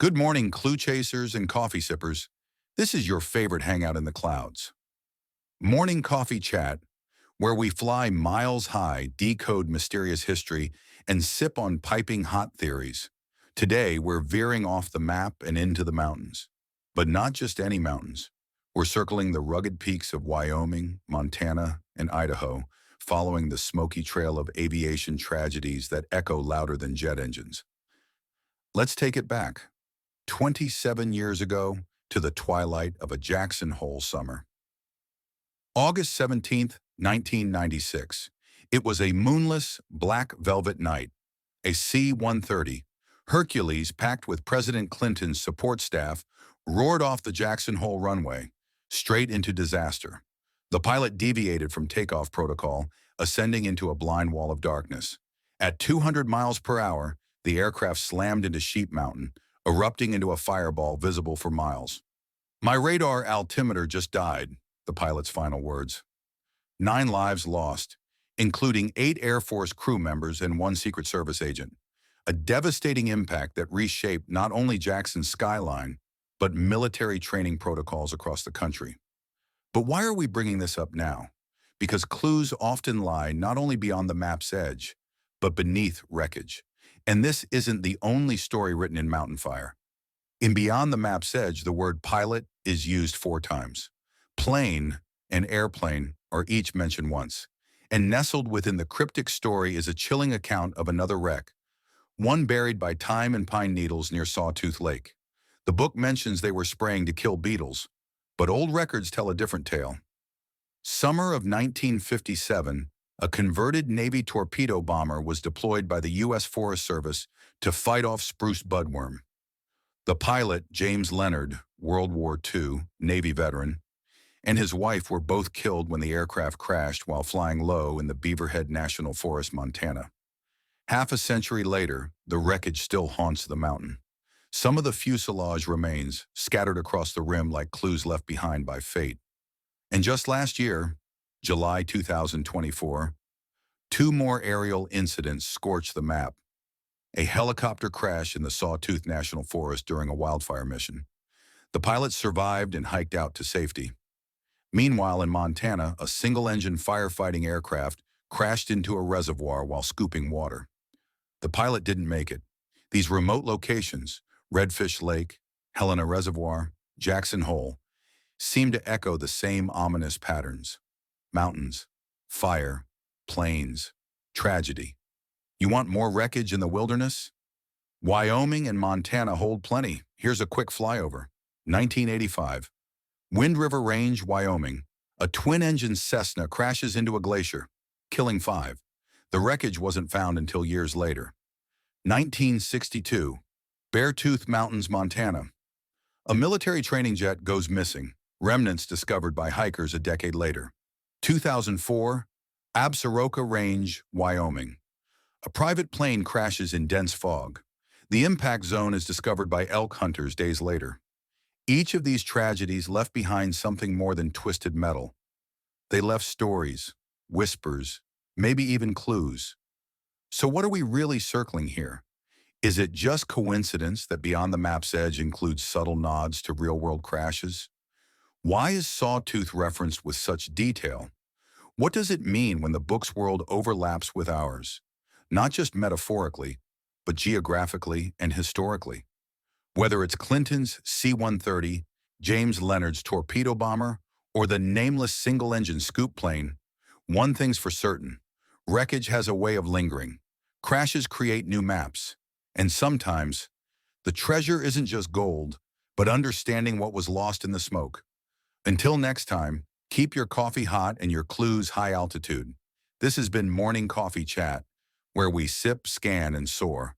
Good morning, clue chasers and coffee sippers. This is your favorite hangout in the clouds. Morning Coffee Chat, where we fly miles high, decode mysterious history, and sip on piping hot theories. Today, we're veering off the map and into the mountains. But not just any mountains. We're circling the rugged peaks of Wyoming, Montana, and Idaho, following the smoky trail of aviation tragedies that echo louder than jet engines. Let's take it back. 27 years ago, to the twilight of a Jackson Hole summer. August 17th, 1996. It was a moonless, black velvet night. A C-130, Hercules packed with President Clinton's support staff, roared off the Jackson Hole runway, straight into disaster. The pilot deviated from takeoff protocol, ascending into a blind wall of darkness. At 200 miles per hour, the aircraft slammed into Sheep Mountain, erupting into a fireball visible for miles. "My radar altimeter just died," the pilot's final words. 9 lives lost, including 8 Air Force crew members and 1 Secret Service agent. A devastating impact that reshaped not only Jackson's skyline, but military training protocols across the country. But why are we bringing this up now? Because clues often lie not only beyond the map's edge, but beneath wreckage. And this isn't the only story written in Mountain Fire. In Beyond the Map's Edge, the word pilot is used 4 times. Plane and airplane are each mentioned once. And nestled within the cryptic story is a chilling account of another wreck, one buried by time and pine needles near Sawtooth Lake. The book mentions they were spraying to kill beetles, but old records tell a different tale. Summer of 1957, a converted Navy torpedo bomber was deployed by the U.S. Forest Service to fight off spruce budworm. The pilot, James Leonard, World War II, Navy veteran, and his wife were both killed when the aircraft crashed while flying low in the Beaverhead National Forest, Montana. Half a century later, the wreckage still haunts the mountain. Some of the fuselage remains, scattered across the rim like clues left behind by fate. And just last year, July 2024, 2 more aerial incidents scorched the map. A helicopter crash in the Sawtooth National Forest during a wildfire mission. The pilots survived and hiked out to safety. Meanwhile, in Montana, a single-engine firefighting aircraft crashed into a reservoir while scooping water. The pilot didn't make it. These remote locations, Redfish Lake, Helena Reservoir, Jackson Hole, seem to echo the same ominous patterns. Mountains, fire, plains, tragedy. You want more wreckage in the wilderness? Wyoming and Montana hold plenty. Here's a quick flyover. 1985. Wind River Range, Wyoming. A twin-engine Cessna crashes into a glacier, killing 5. The wreckage wasn't found until years later. 1962. Beartooth Mountains, Montana. A military training jet goes missing, remnants discovered by hikers a decade later. 2004, Absaroka Range, Wyoming. A private plane crashes in dense fog. The impact zone is discovered by elk hunters days later. Each of these tragedies left behind something more than twisted metal. They left stories, whispers, maybe even clues. So what are we really circling here? Is it just coincidence that Beyond the Map's Edge includes subtle nods to real-world crashes? Why is Sawtooth referenced with such detail? What does it mean when the book's world overlaps with ours? Not just metaphorically, but geographically and historically. Whether it's Clinton's C-130, James Leonard's torpedo bomber, or the nameless single-engine scoop plane, one thing's for certain: wreckage has a way of lingering. Crashes create new maps. And sometimes, the treasure isn't just gold, but understanding what was lost in the smoke. Until next time, keep your coffee hot and your clues high altitude. This has been Morning Coffee Chat, where we sip, scan, and soar.